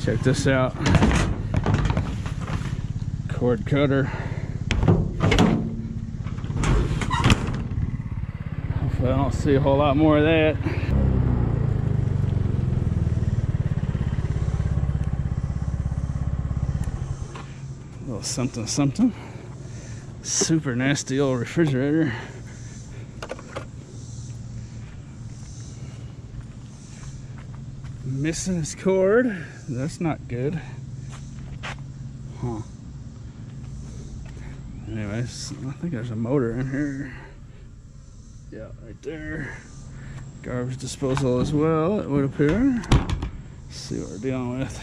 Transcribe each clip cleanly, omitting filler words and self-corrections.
Check this out. Cord cutter. Hopefully I don't see a whole lot more of that. A little something something. Super nasty old refrigerator. Missing his cord. That's not good. Huh. Anyways, I think there's a motor in here. Yeah, right there. Garbage disposal as well, it would appear. Let's see what we're dealing with.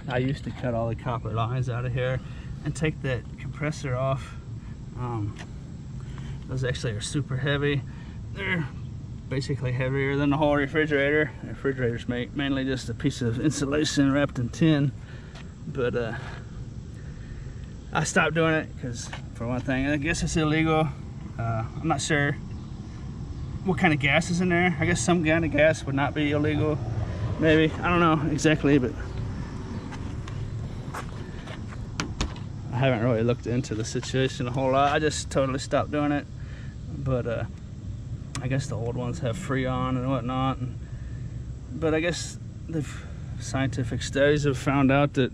I used to cut all the copper lines out of here and take that compressor off. Those actually are super heavy. They're basically heavier than the whole refrigerator. The refrigerator's mainly just a piece of insulation wrapped in tin. But I stopped doing it because, for one thing, I guess it's illegal. I'm not sure what kind of gas is in there. I guess some kind of gas would not be illegal. Maybe, I don't know exactly, but I haven't really looked into the situation a whole lot. I just totally stopped doing it. But I guess the old ones have Freon and whatnot. But I guess the scientific studies have found out that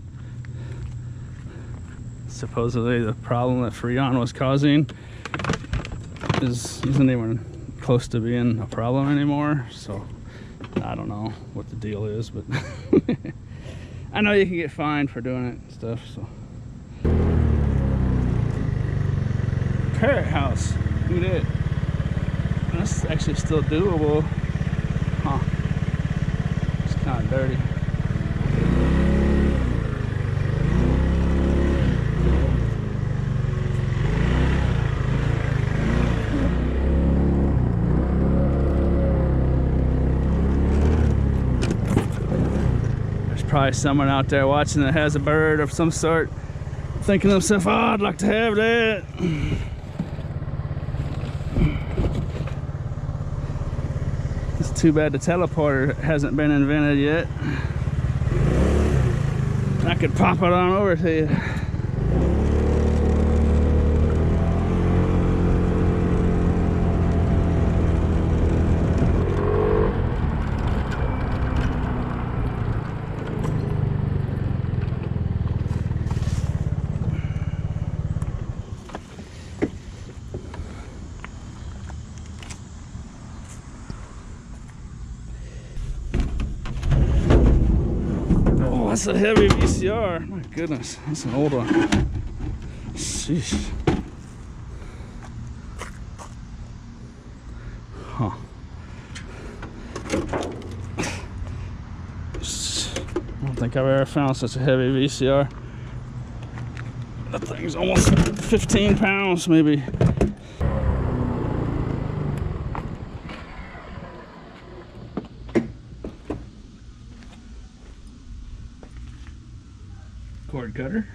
supposedly the problem that Freon was causing isn't even close to being a problem anymore. So I don't know what the deal is, but I know you can get fined for doing it and stuff. So parrot house, look at it. That's actually still doable. Huh. It's kind of dirty. There's probably someone out there watching that has a bird of some sort, thinking to themselves, oh, I'd like to have that. It's too bad the teleporter hasn't been invented yet. I could pop it on over to you. That's a heavy VCR. My goodness, that's an old one. Sheesh. Huh. I don't think I've ever found such a heavy VCR. That thing's almost 15 pounds, maybe. Cord cutter.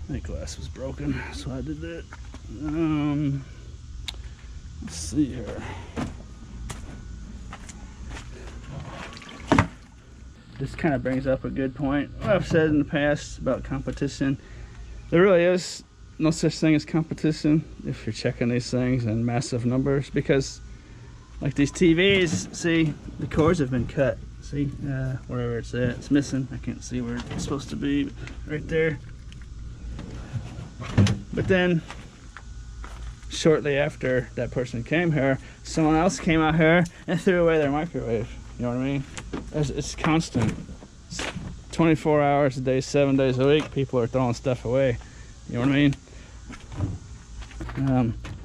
That glass was broken, so I did that. Let's see here. This kind of brings up a good point. What I've said in the past about competition. There really is no such thing as competition if you're checking these things in massive numbers, because like these TVs, see, the cords have been cut. See, wherever it's at, it's missing. I can't see where it's supposed to be, but right there. But then shortly after that person came here, someone else came out here and threw away their microwave. You know what I mean? It's constant. It's 24 hours a day, 7 days a week, people are throwing stuff away. You know what I mean?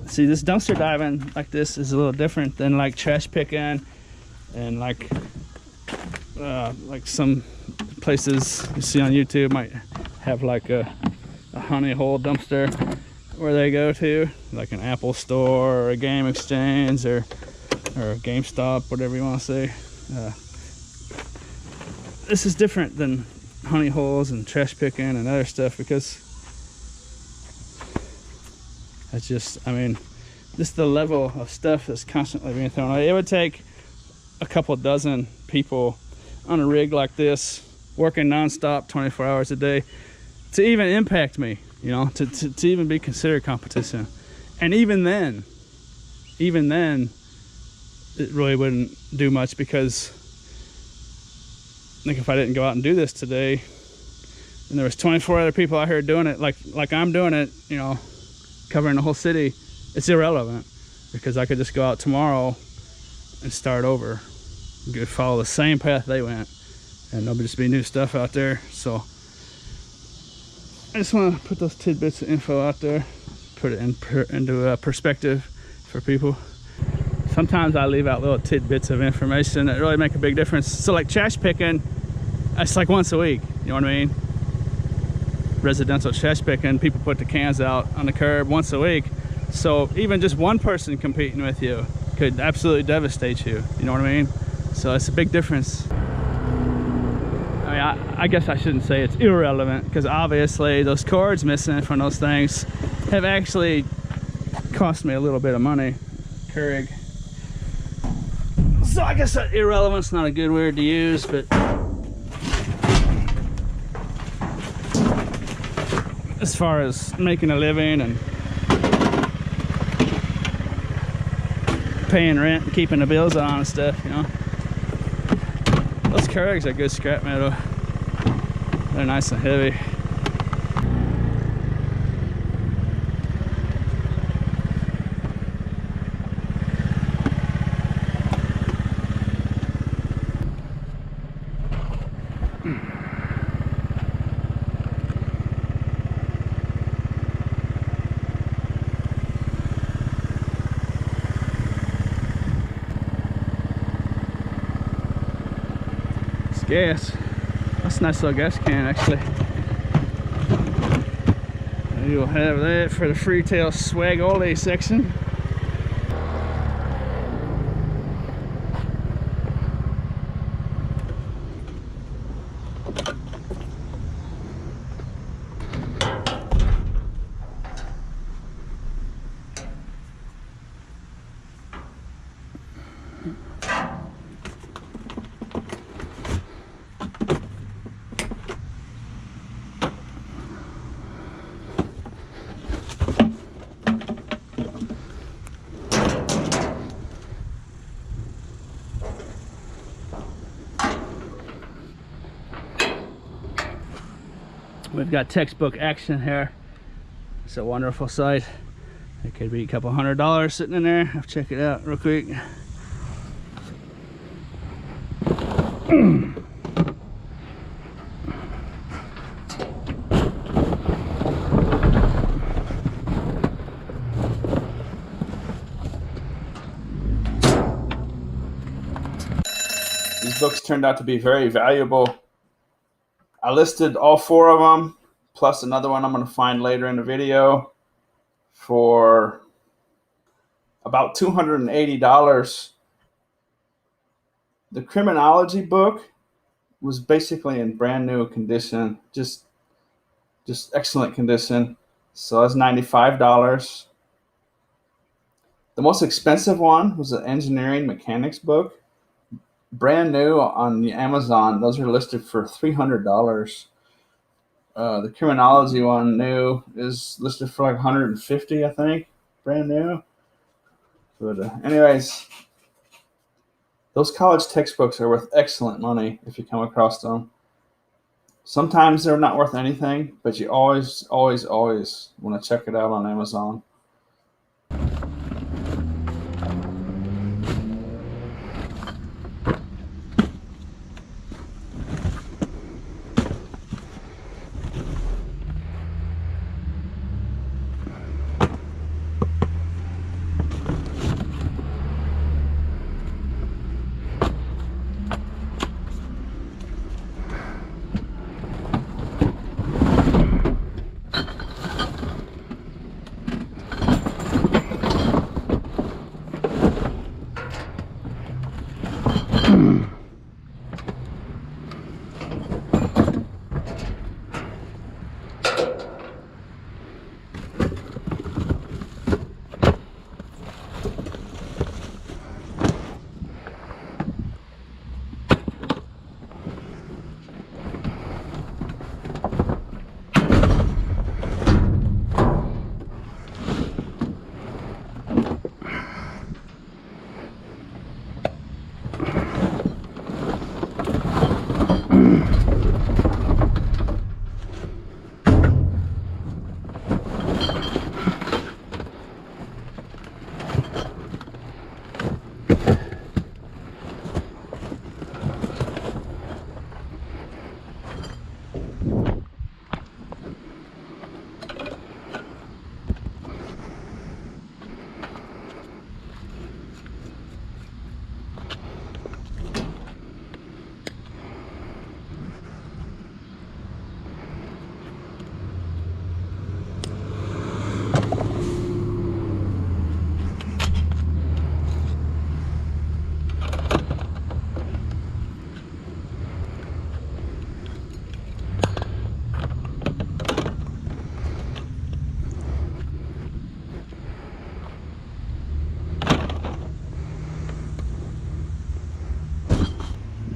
See, this dumpster diving like this is a little different than like trash picking and like some places you see on YouTube might have like a honey hole dumpster where they go to, like an Apple store or a game exchange or a GameStop, whatever you want to say. This is different than honey holes and trash picking and other stuff, because it's just, I mean, just the level of stuff that's constantly being thrown away. It would take a couple dozen people on a rig like this, working non-stop 24 hours a day, to even impact me, you know, to even be considered competition. And even then it really wouldn't do much, because like if I didn't go out and do this today and there was 24 other people out here doing it like I'm doing it, you know, covering the whole city, it's irrelevant, because I could just go out tomorrow and start over, follow the same path they went, and there'll just be new stuff out there. So I just want to put those tidbits of info out there, put it into perspective for people. Sometimes I leave out little tidbits of information that really make a big difference. So like trash picking, it's like once a week, you know what I mean? Residential trash picking, people put the cans out on the curb once a week. So even just one person competing with you could absolutely devastate you, you know what I mean? So it's a big difference. I mean, I guess I shouldn't say it's irrelevant, because obviously those cords missing from those things have actually cost me a little bit of money. Keurig. So I guess that irrelevant's not a good word to use, but as far as making a living and paying rent and keeping the bills on and stuff, you know, those Keurigs are good scrap metal. They're nice and heavy. Gas. That's a nice little gas can, actually. And you'll have that for the Freetail Swag Ole section. We've got textbook action here. It's a wonderful site. It could be a couple $100 sitting in there. I'll check it out real quick. These books turned out to be very valuable. I listed all 4 of them, plus another one I'm going to find later in the video, for about $280. The criminology book was basically in brand new condition, just excellent condition. So that's $95. The most expensive one was the engineering mechanics book, brand new on the Amazon. Those are listed for $300. The criminology one, new, is listed for like $150, I think, brand new. But anyways, those college textbooks are worth excellent money if you come across them. Sometimes they're not worth anything, but you always want to check it out on Amazon.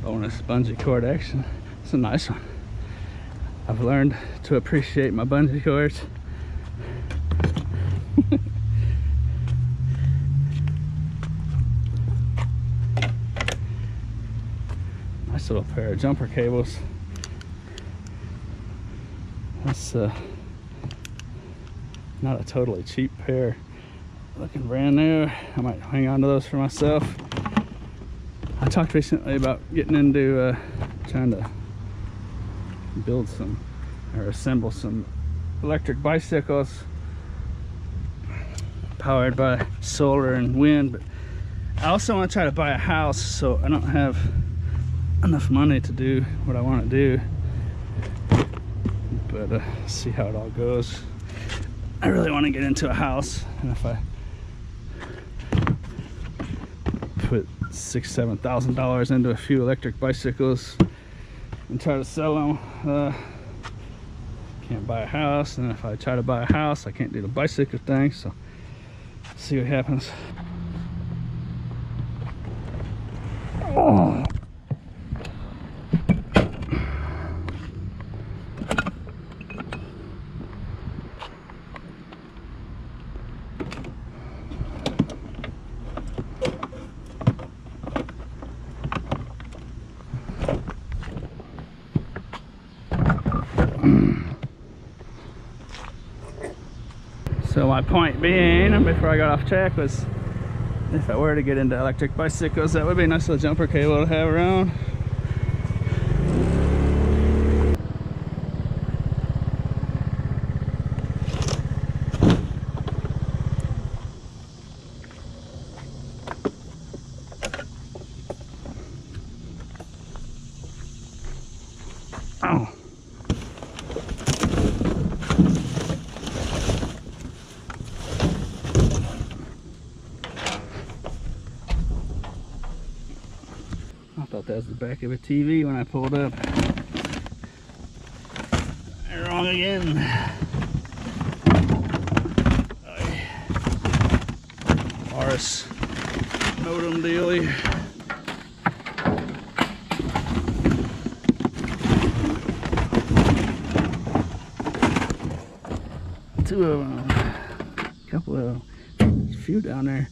Bonus bungee cord action. It's a nice one. I've learned to appreciate my bungee cords. Nice little pair of jumper cables. That's not a totally cheap pair. Looking brand new. I might hang on to those for myself. I talked recently about getting into trying to build some or assemble some electric bicycles powered by solar and wind, but I also want to try to buy a house, so I don't have enough money to do what I want to do, but see how it all goes. I really want to get into a house, and if I put $6,000–7,000 into a few electric bicycles and try to sell them, can't buy a house, and if I try to buy a house I can't do the bicycle thing, so see what happens. Oh. So my point being, and before I got off track, was if I were to get into electric bicycles, that would be a nice little jumper cable to have around. that was the back of a TV when I pulled up. Wrong again. RS modem dealie. Two of them, a couple of them, a few down there.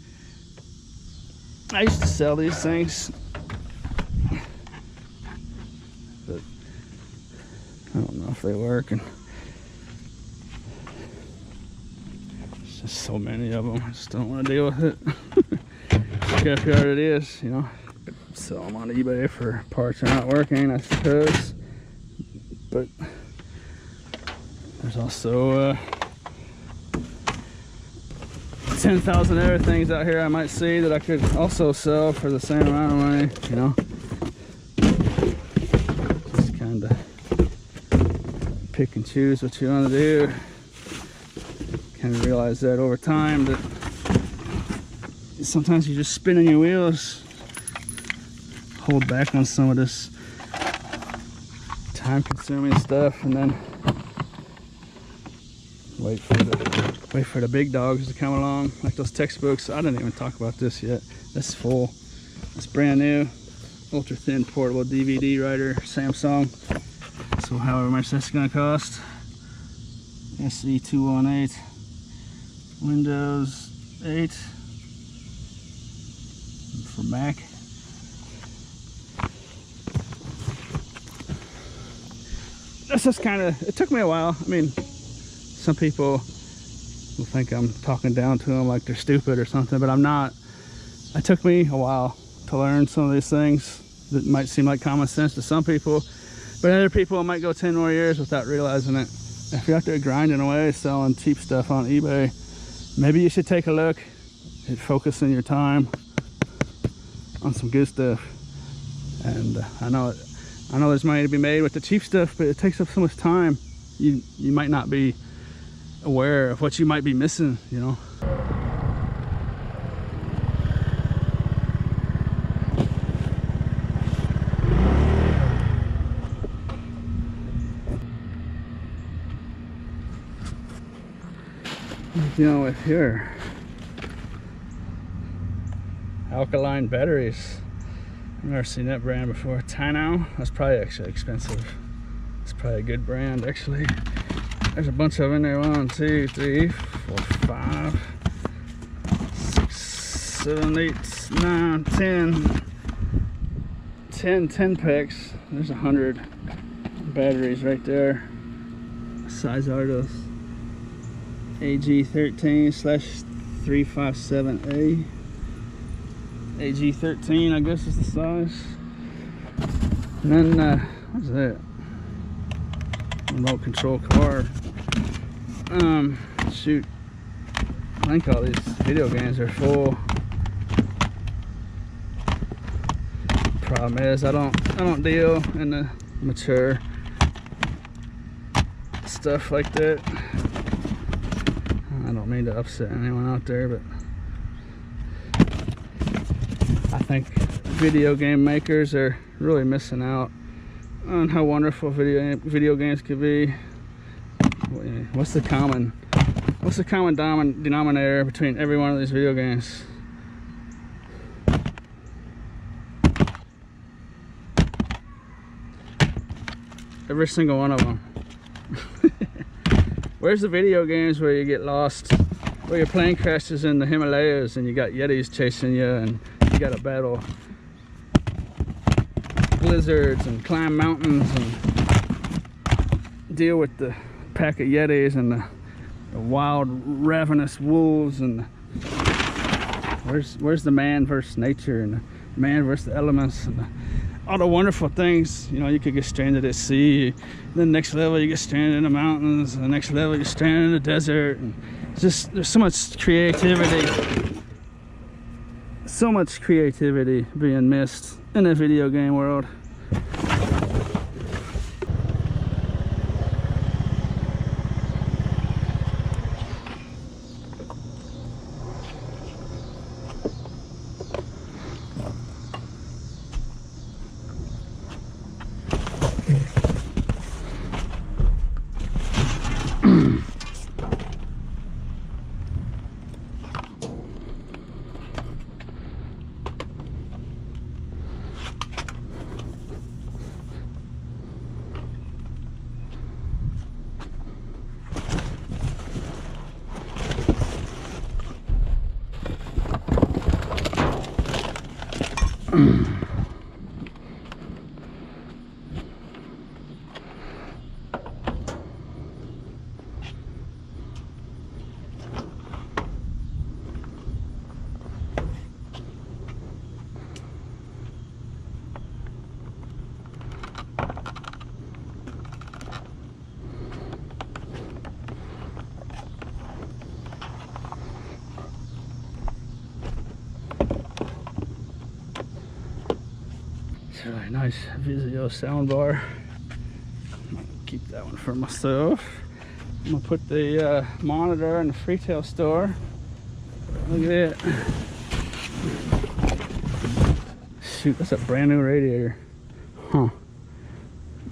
I used to sell these things, but I don't know if they work, and there's just so many of them. I just don't want to deal with it. Scrapyard it is, you know. Sell them on eBay for parts that are not working, I suppose. But there's also 10,000 other things out here I might see that I could also sell for the same amount of money, you know. Just kind of pick and choose what you want to do. Kind of realize that over time, that sometimes you're just spinning your wheels. Hold back on some of this time-consuming stuff, and then wait for the big dogs to come along, like those textbooks. I didn't even talk about this yet. That's full. It's brand new, ultra thin portable DVD writer, Samsung. So however much that's gonna cost. SE218, Windows 8 for Mac. That's just kind of, it took me a while. I mean, some people will think I'm talking down to them like they're stupid or something, but I'm not. It took me a while to learn some of these things that might seem like common sense to some people, but other people might go 10 more years without realizing it. If you're out there grinding away selling cheap stuff on eBay, maybe you should take a look at focusing your time on some good stuff. And I know there's money to be made with the cheap stuff, but it takes up so much time. You might not be aware of what you might be missing, you know. You know, with your alkaline batteries, I've never seen that brand before. Tino, that's probably actually expensive. It's probably a good brand, actually. There's a bunch of them in there. 1, 2, 3, 4, 5, 6, 7, 8, 9, 10 packs. There's 100 batteries right there. What size are those? AG13/357A. AG13, I guess, is the size. And then what's that? Remote control car. Shoot, I think all these video games are full. Problem is, I don't deal in the mature stuff like that. I don't mean to upset anyone out there, but I think video game makers are really missing out on how wonderful video games could be. What's the common denominator between every one of these video games? Every single one of them. Where's the video games where you get lost, where your plane crashes in the Himalayas and you got Yetis chasing you and you gotta battle blizzards and climb mountains and deal with the pack of Yetis and the wild ravenous wolves, and where's the man versus nature and the man versus the elements and all the wonderful things. You know, you could get stranded at sea, the next level you get stranded in the mountains, and the next level you're stranded in the desert, and just there's so much creativity being missed in the video game world. It's a really nice Vizio soundbar. Keep that one for myself. I'm gonna put the monitor in the Freetail store. Look at that. Shoot, that's a brand new radiator. Huh.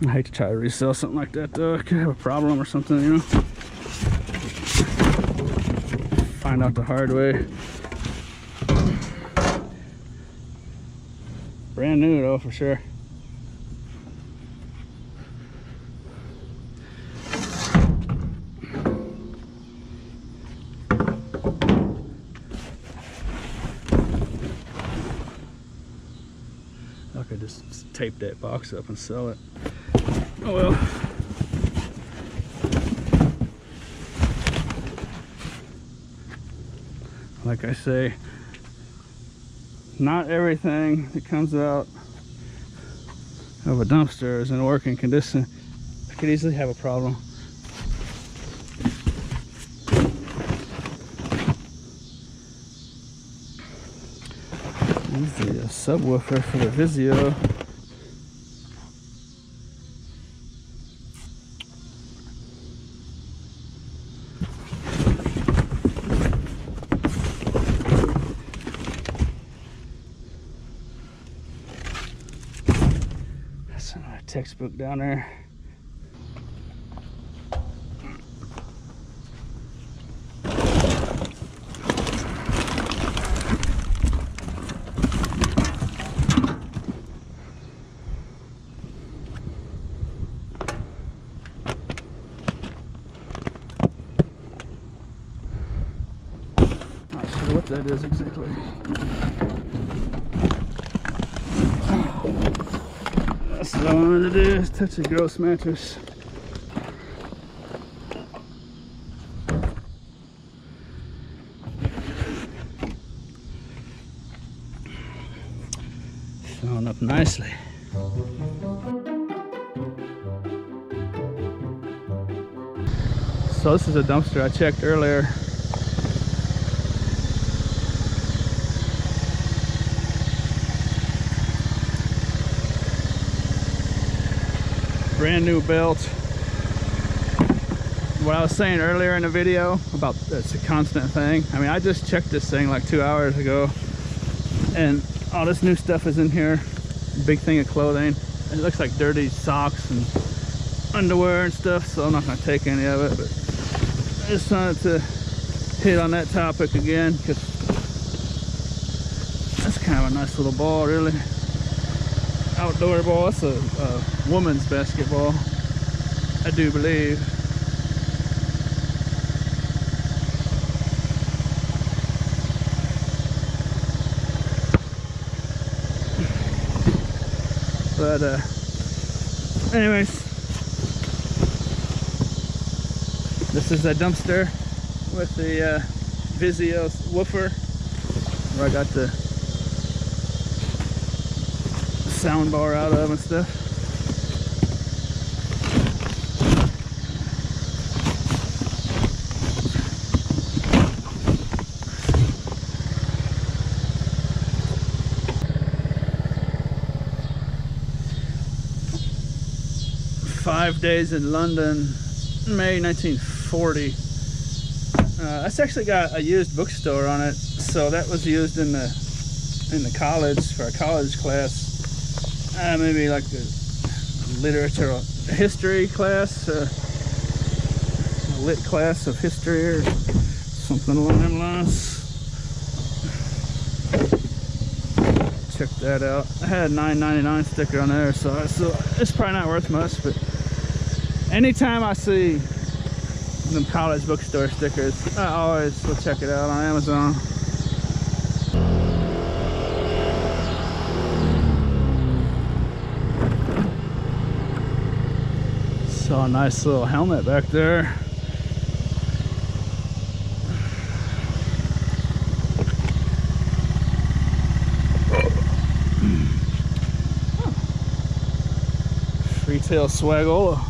I hate to try to resell something like that though. It could have a problem or something, you know. Find out the hard way. Brand new though, for sure. I could just tape that box up and sell it. Oh well. Like I say, not everything that comes out of a dumpster is in working condition. I could easily have a problem. This is the subwoofer for the Vizio. That's another textbook down there. What that is exactly. That's what I wanted to do, is touch a gross mattress. Filling up nicely. So this is a dumpster I checked earlier. Brand new belt. What I was saying earlier in the video about it's a constant thing. I mean, I just checked this thing like 2 hours ago, and all this new stuff is in here. Big thing of clothing. It looks like dirty socks and underwear and stuff, so I'm not gonna take any of it. But I just wanted to hit on that topic again because that's kind of a nice little ball, really. Outdoor ball. It's a woman's basketball, I do believe. But anyways, this is a dumpster with the Vizio woofer where I got the sound bar out of and stuff. "5 Days in London, May 1940. That's actually got a used bookstore on it, so that was used in the college for a college class. Maybe like a literature or history class, a lit class of history or something along them lines. Check that out. I had a $9.99 sticker on there, so it's probably not worth much, but anytime I see them college bookstore stickers, I always will check it out on Amazon. Saw a nice little helmet back there. Freetail Swagola.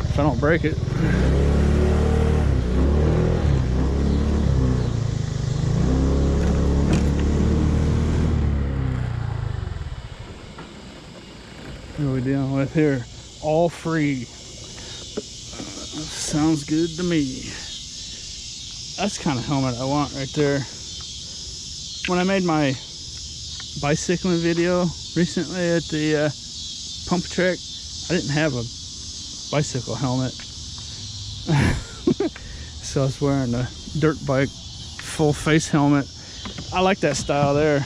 If I don't break it. What are we dealing with here? All free. Sounds good to me. That's the kind of helmet I want right there. When I made my bicycling video recently at the pump track, I didn't have a bicycle helmet. So I was wearing a dirt bike full face helmet. I like that style there.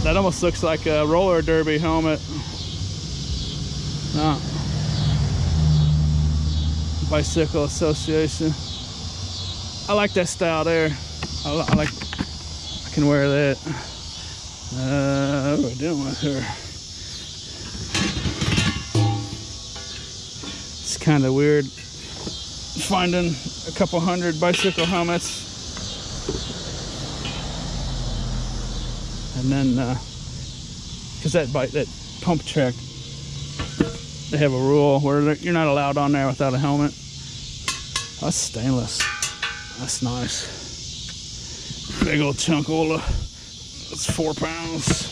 That almost looks like a roller derby helmet. No. Bicycle Association. I like that style there. I can wear that. What are we doing with her? It's kind of weird finding a couple hundred bicycle helmets. And then, because that pump track, they have a rule where you're not allowed on there without a helmet. Oh, that's stainless. That's nice. Big old chunkola. That's 4 pounds.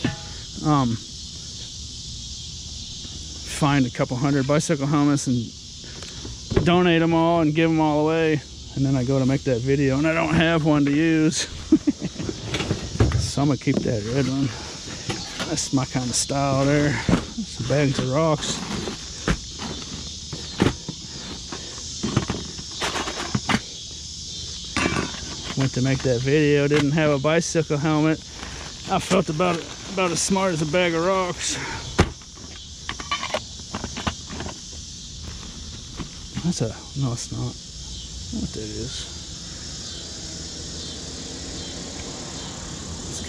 Find a couple hundred bicycle helmets and donate them all and give them all away. And then I go to make that video and I don't have one to use. So I'm gonna keep that red one. That's my kind of style there. Some bags of rocks. Went to make that video, didn't have a bicycle helmet. I felt about as smart as a bag of rocks. That's a, no it's not. I don't know what that is.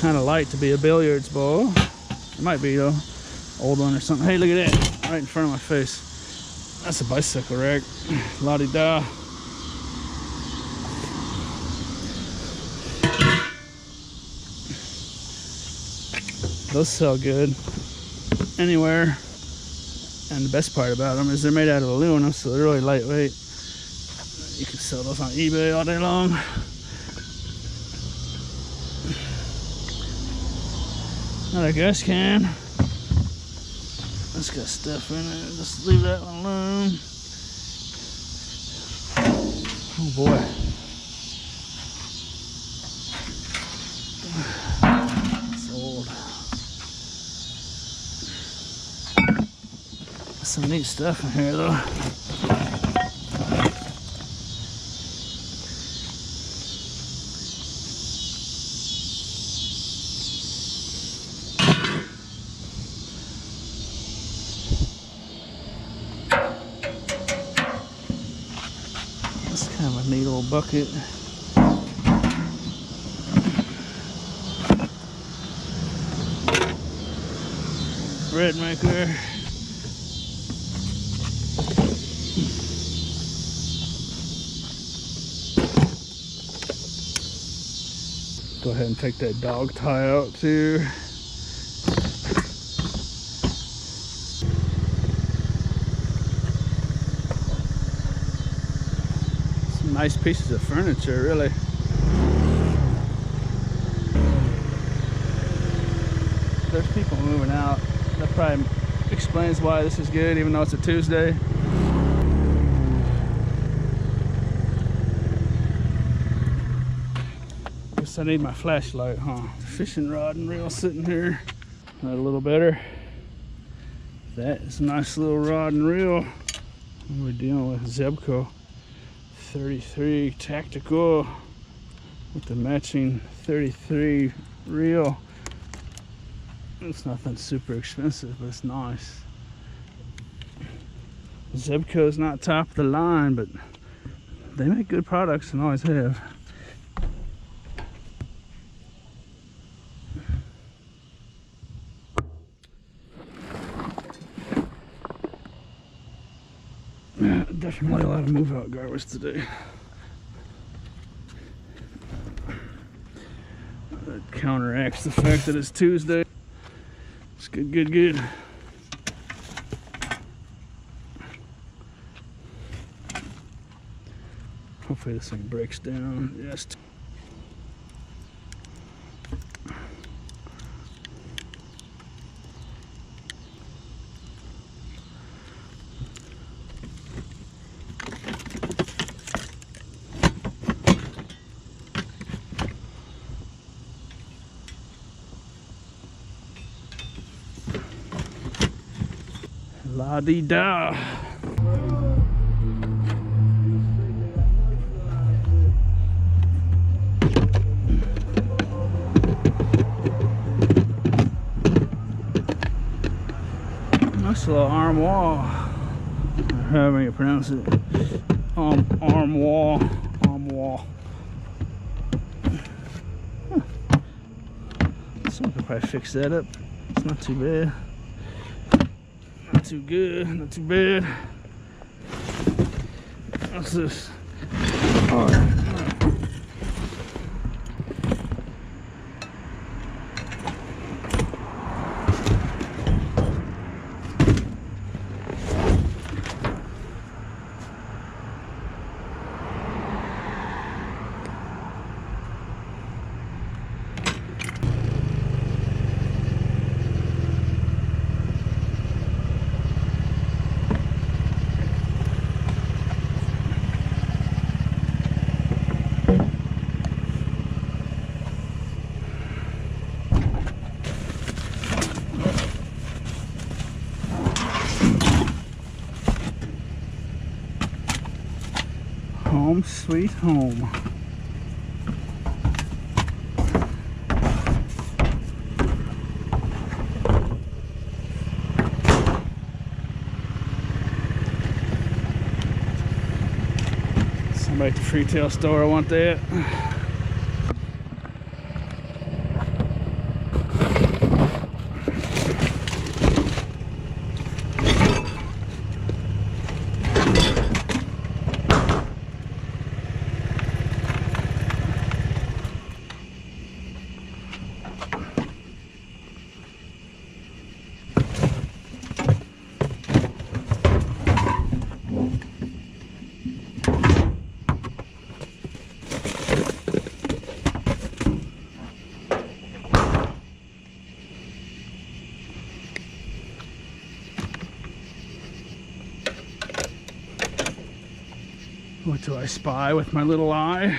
Kind of light to be a billiards ball. It might be though. Old one or something. Hey, look at that. Right in front of my face. That's a bicycle rack. La-di-da. Those sell good anywhere. And the best part about them is they're made out of aluminum, so they're really lightweight. You can sell those on eBay all day long. Another gas can. That's got stuff in it. Just leave that one alone. Oh boy. It's old. Some neat stuff in here though. Kind of a neat little bucket. Bread maker. Go ahead and take that dog tie out too. Nice pieces of furniture, really. There's people moving out. That probably explains why this is good, even though it's a Tuesday. Guess I need my flashlight, huh? Fishing rod and reel sitting here. That a little better. That is a nice little rod and reel. We're dealing with Zebco 33 tactical with the matching 33 reel. It's nothing super expensive, but it's nice. Zebco's not top of the line, but they make good products and always have. Definitely a lot of move out garbage today. That counteracts the fact that it's Tuesday. It's good, good, good. Hopefully this thing breaks down. Yes. La-dee-da. Nice little armoire. However you pronounce it. Armoire. Armoire. Huh. Someone could probably fix that up. It's not too bad. Not too good, not too bad. What's this? All right. Home sweet home. Somebody at the retail store, I want that. What do I spy with my little eye?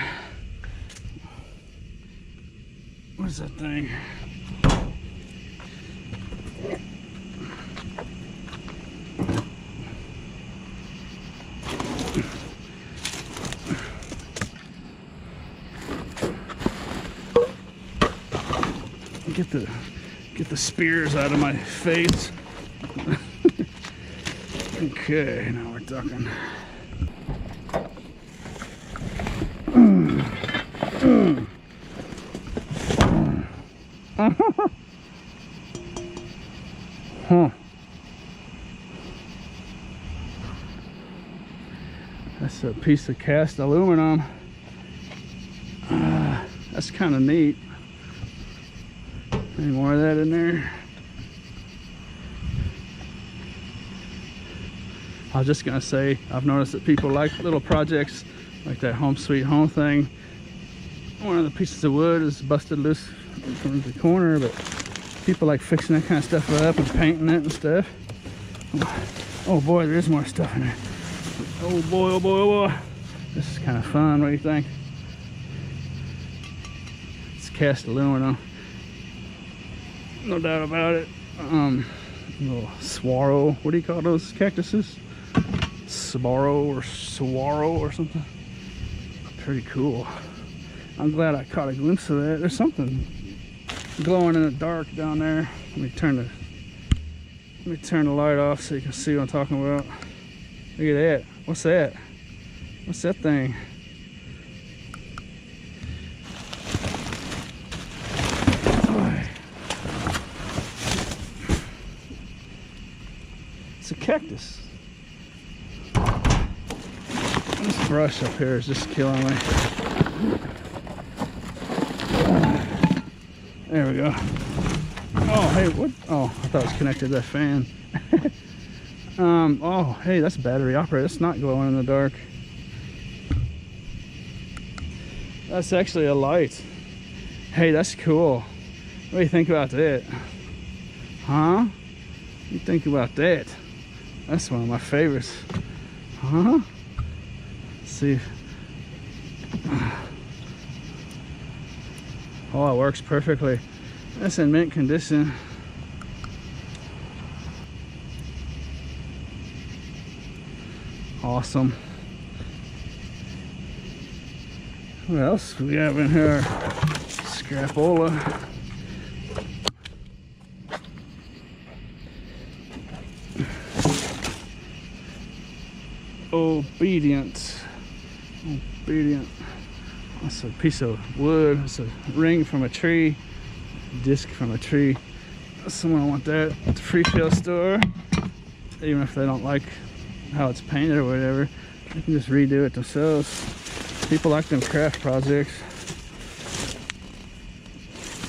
What is that thing? Get the spears out of my face. Okay, now we're talking. Huh. That's a piece of cast aluminum. That's kind of neat. Any more of that in there? I was just gonna say, I've noticed that people like little projects like that home sweet home thing. One of the pieces of wood is busted loose from the corner, but people like fixing that kind of stuff up and painting it and stuff. Oh boy, there is more stuff in there. Oh boy, oh boy, oh boy. This is kind of fun. What do you think? It's cast aluminum. No doubt about it. Little saguaro. What do you call those cactuses? Saguaro or saguaro or something. Pretty cool. I'm glad I caught a glimpse of that. There's something glowing in the dark down there. Let me turn the light off so you can see what I'm talking about. Look at that. What's that? What's that thing? It's a cactus. This brush up here is just killing me. There we go. Oh, hey, what? Oh, I thought it was connected to that fan. Oh, hey, that's battery operated. It's not glowing in the dark. That's actually a light. Hey, that's cool. What do you think about that? Huh? What do you think about that? That's one of my favorites. Huh? Let's see. Oh, it works perfectly. That's in mint condition. Awesome. What else do we have in here? Scrapola. Obedient. That's a piece of wood. It's a ring from a tree. Disc from a tree. Someone want that at the retail store. Even if they don't like how it's painted or whatever, they can just redo it themselves. People like them craft projects.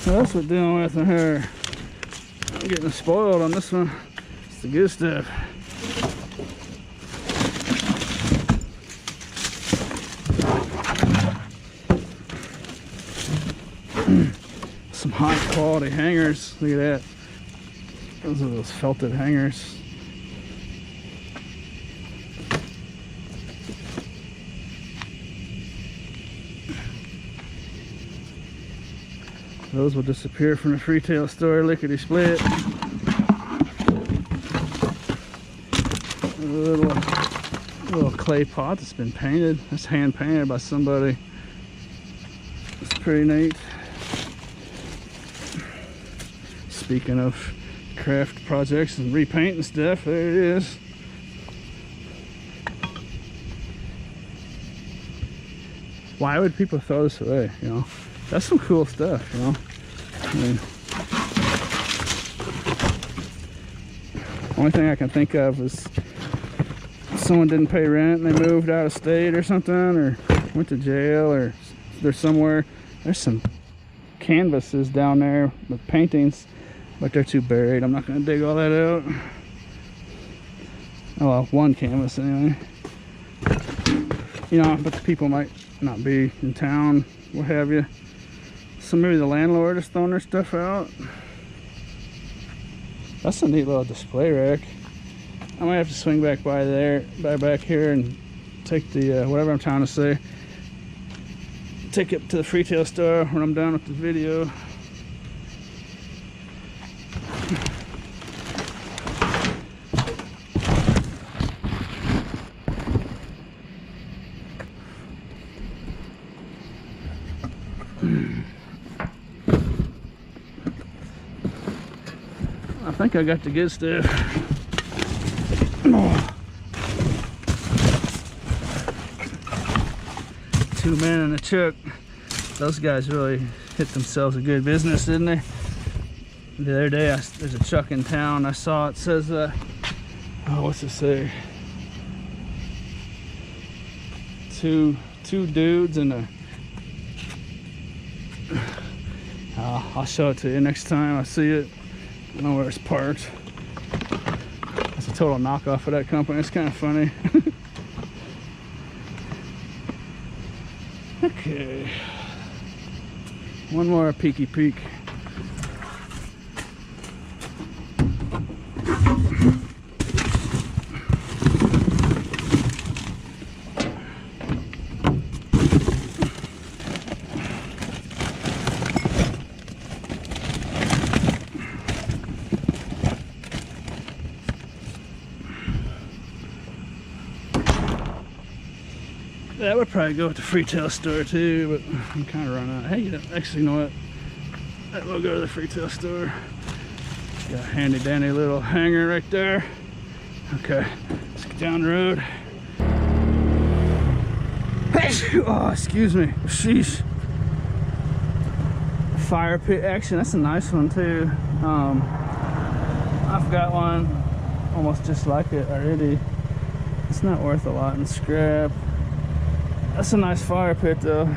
What else we're dealing with in here? I'm getting spoiled on this one. It's the good stuff. Some high quality hangers. Look at that. Those are those felted hangers. Those will disappear from the retail store, lickety split. A little clay pot that's been painted. That's hand painted by somebody. It's pretty neat. Speaking of craft projects and repainting stuff, there it is. Why would people throw this away, you know? That's some cool stuff, you know? I mean, only thing I can think of is someone didn't pay rent and they moved out of state or something, or went to jail, or they're somewhere. There's some canvases down there with paintings, but they're too buried. I'm not going to dig all that out. Oh well, one canvas anyway. You know, but the people might not be in town, what have you. So maybe the landlord is throwing their stuff out. That's a neat little display rack. I might have to swing back by there, back here, and take the whatever I'm trying to say. Take it to the retail store when I'm done with the video. I think I got the good stuff. Oh. 2 men in a truck. Those guys really hit themselves a good business, didn't they? The other day, there's a truck in town. I saw it says, oh, what's it say? Two dudes and a. I'll show it to you next time I see it. I don't know where it's parked. It's a total knockoff of that company. It's kind of funny. Okay. One more peeky peek. That would probably go at the retail store too, but I'm kind of running out. Hey, actually, you know what? That will go to the retail store. Got a handy dandy little hanger right there. Okay, let's get down the road. Oh, excuse me. Sheesh. Fire pit action. That's a nice one too. I've got one almost just like it already. It's not worth a lot in scrap. That's a nice fire pit though.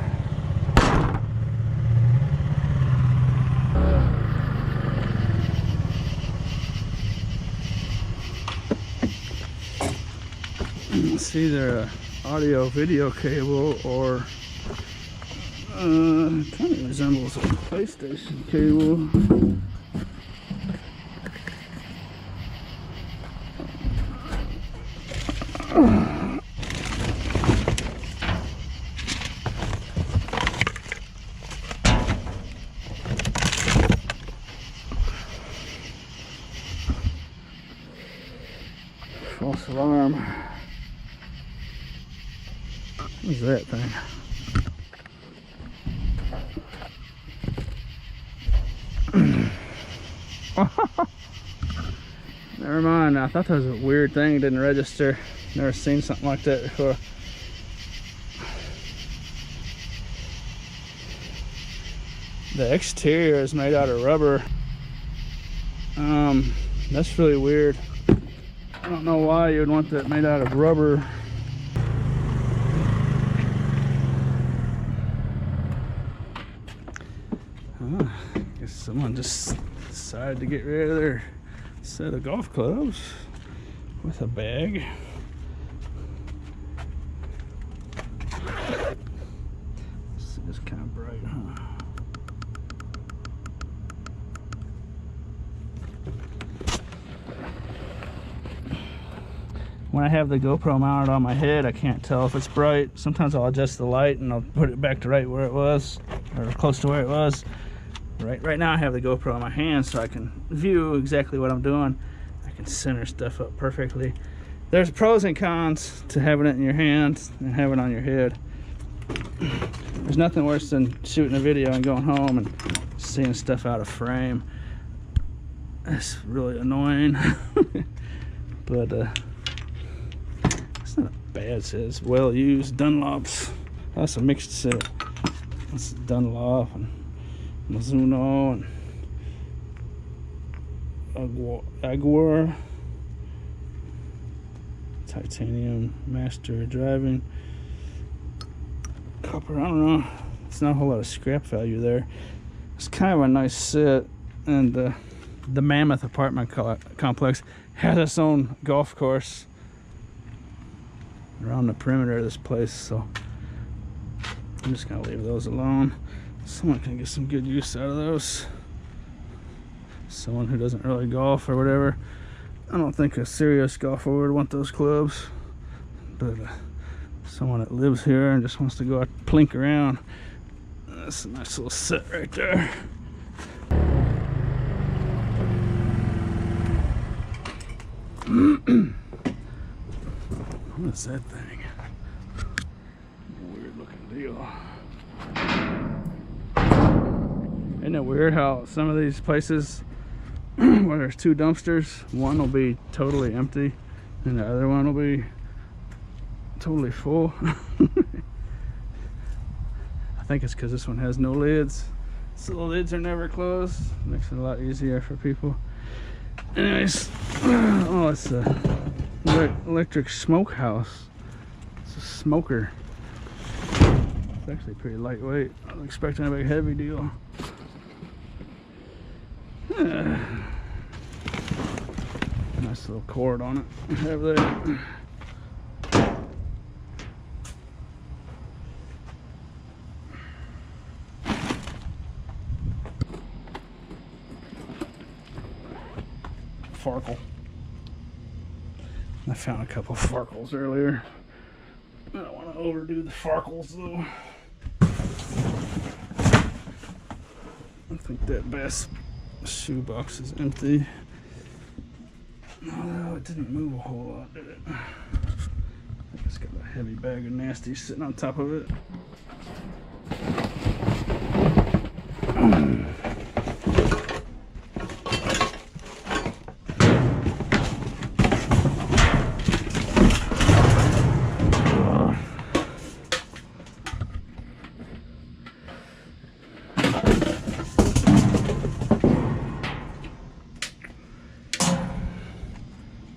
It's either an audio video cable or kind of resembles a PlayStation cable. False alarm. What's that thing? Never mind. I thought that was a weird thing. It didn't register. Never seen something like that before. The exterior is made out of rubber. That's really weird. I don't know why you would want that made out of rubber. I guess someone just decided to get rid of their set of golf clubs with a bag. It's kind of bright, huh? When I have the GoPro mounted on my head, I can't tell if it's bright. Sometimes I'll adjust the light and I'll put it back to right where it was, or close to where it was. Right now I have the GoPro in my hand so I can view exactly what I'm doing. I can center stuff up perfectly. There's pros and cons to having it in your hand and having it on your head. There's nothing worse than shooting a video and going home and seeing stuff out of frame. That's really annoying. But it's not a bad set. It's well used. Dunlops. That's a mixed set. That's Dunlop and Mizuno and Aguar. Titanium Master driving. Copper, I don't know. It's not a whole lot of scrap value there. It's kind of a nice set, and the Mammoth apartment complex has its own golf course around the perimeter of this place, so I'm just gonna leave those alone. Someone can get some good use out of those. Someone who doesn't really golf or whatever. I don't think a serious golfer would want those clubs, but someone that lives here and just wants to go out and plink around, that's a nice little set right there. What is that thing? Weird looking deal. Isn't it weird how some of these places where there's two dumpsters, one will be totally empty and the other one will be totally full? I think it's because this one has no lids, so the lids are never closed. Makes it a lot easier for people. Anyways, oh, it's a electric smokehouse. It's a smoker. It's actually pretty lightweight. I was expecting a big heavy deal. Nice little cord on it. I have that. Farkle. I found a couple of Farkles earlier. I don't want to overdo the Farkles though. I think that Bass shoebox is empty. Although it didn't move a whole lot, did it? I think it's got a heavy bag of nasty sitting on top of it.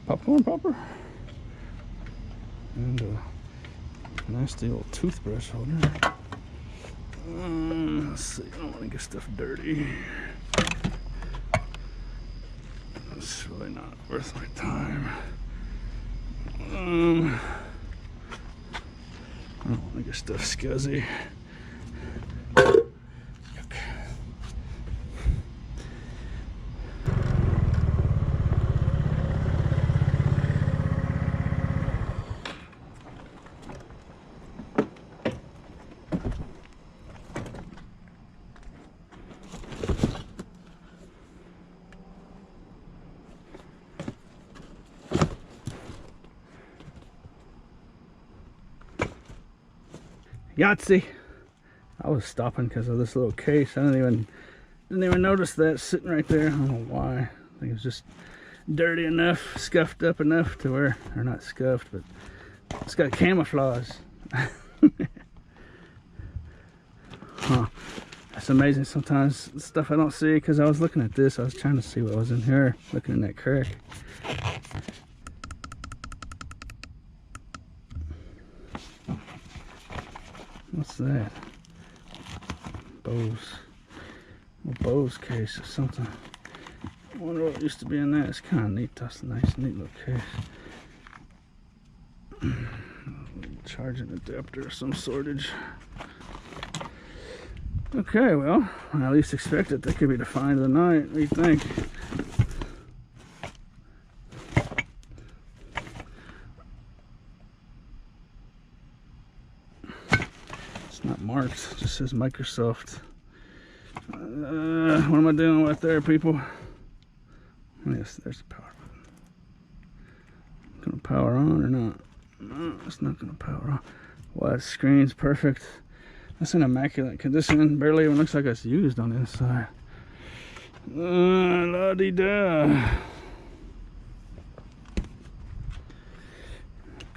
Popcorn popper and Nasty little toothbrush holder. Let's see, I don't want to get stuff dirty. It's really not worth my time. I don't want to get stuff scuzzy. Yahtzee! I was stopping because of this little case. I didn't even notice that sitting right there. I don't know why. I think it was just dirty enough, scuffed up enough to where, or not scuffed, but it's got camouflage. Huh. That's amazing sometimes, stuff I don't see, because I was looking at this. I was trying to see what was in here, looking in that crack. What's that? Bose. A Bose case or something. I wonder what used to be in that. It's kind of neat. That's a nice, neat little case. Charging adapter of some sortage. Okay, well, I at least expect it. That could be the find of the night. What do you think? Not marked, it just says Microsoft. What am I doing with there, people? Yes, there's the power button. Gonna power on or not? No, it's not gonna power on. Wide screen's perfect. That's in immaculate condition. Barely even looks like it's used on the inside. La-dee-da.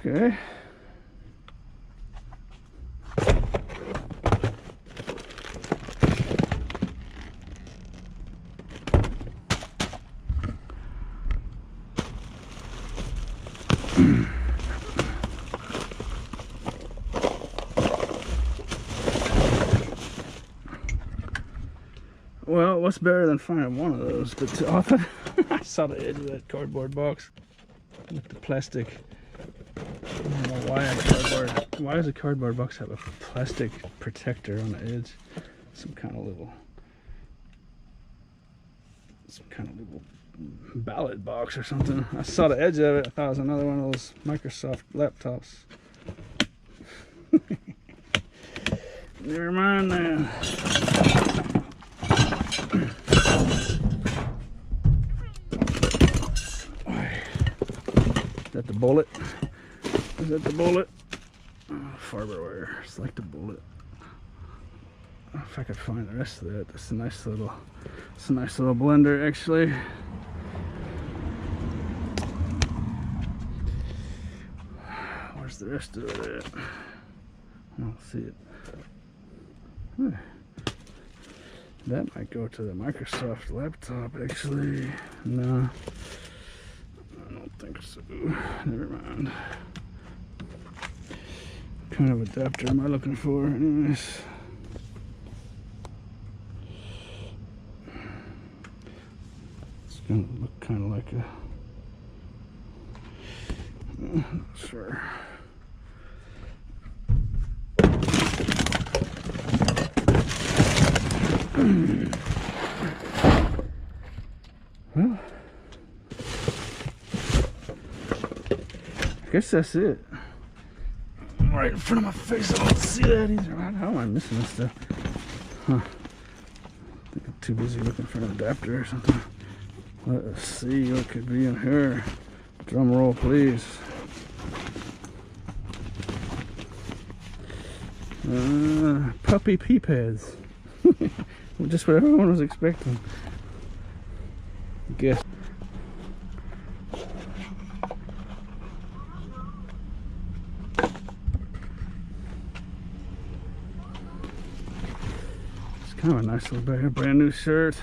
Okay. Well, what's better than finding one of those? But I saw the edge of that cardboard box with the plastic. I don't know why does a cardboard box have a plastic protector on the edge? Some kind of little ballot box or something. I saw the edge of it. I thought it was another one of those Microsoft laptops. Never mind that. Is that the bullet? Is that the bullet? Oh, Farberware. It's like the bullet. If I could find the rest of that. That's a nice little blender actually. Where's the rest of it at? I don't see it. That might go to the Microsoft laptop actually. No, I don't think so. Never mind. What kind of adapter am I looking for anyways? It's gonna look kind of like a, not sure. Well, I guess that's it. Right in front of my face, I don't see that either. How am I missing this stuff? Huh. I think I'm too busy looking for an adapter or something. Let us see what could be in here. Drum roll, please. Puppy pee pads. Just what everyone was expecting. I guess. It's kind of a nice little bag. Brand new shirt.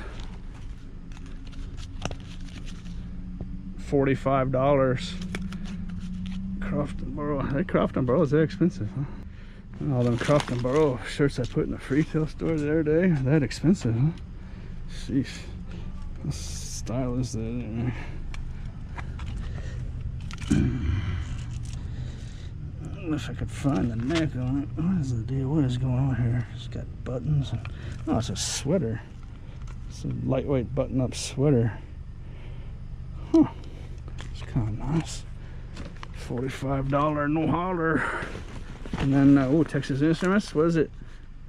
$45. Croft and Burrow. That Croft and Burrow is that expensive, huh? All them Croft and Burrow shirts I put in the retail store the other day, that expensive, huh? Sheesh. What style is that anyway? I don't know if I could find the neck on it. What is the deal? What is going on here? It's got buttons. And, oh, it's a sweater. It's a lightweight button-up sweater. Huh. It's kind of nice. $45 no holler. And then, oh, Texas Instruments. What is it?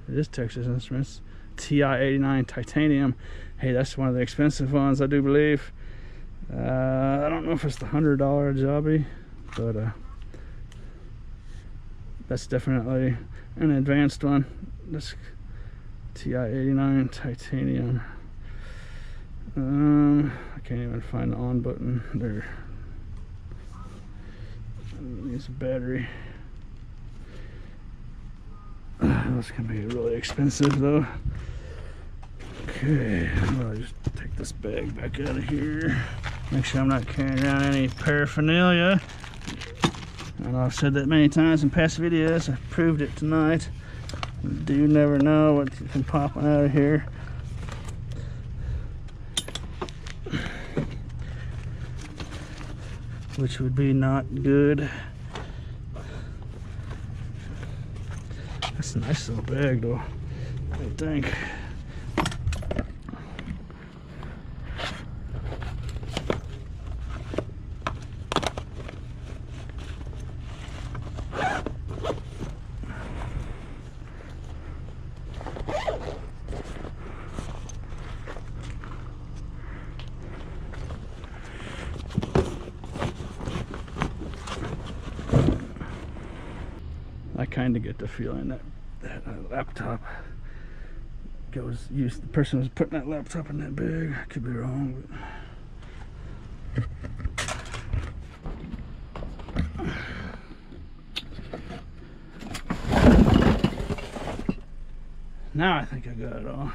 It is Texas Instruments. TI-89 titanium. Hey, that's one of the expensive ones, I do believe. I don't know if it's the $100 jobby, but that's definitely an advanced one. This TI-89 titanium. I can't even find the on button there. Needs a battery. This can be really expensive though. Okay, I'll just take this bag back out of here. Make sure I'm not carrying around any paraphernalia. I know I've said that many times in past videos. I proved it tonight. You do never know what can pop out of here. Which would be not good. That's a nice little bag though, I think. I kind of get the feeling that that laptop goes used. The person was putting that laptop in that bag. I could be wrong, but now I think I got it all.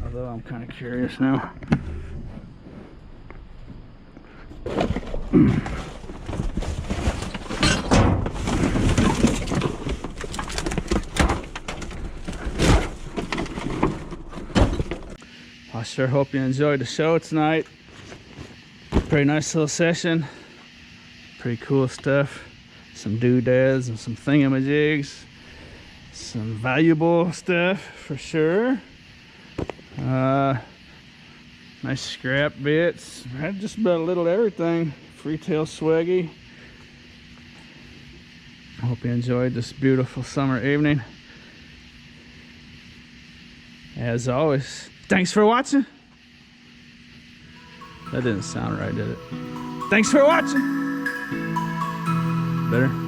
Although I'm kind of curious now. I sure hope you enjoyed the show tonight. Pretty nice little session. Pretty cool stuff. Some doodads and some thingamajigs. Some valuable stuff for sure. Nice scrap bits. Had just about a little everything. Freetail swaggy. I hope you enjoyed this beautiful summer evening. As always, thanks for watching. That didn't sound right, did it? Thanks for watching. Better?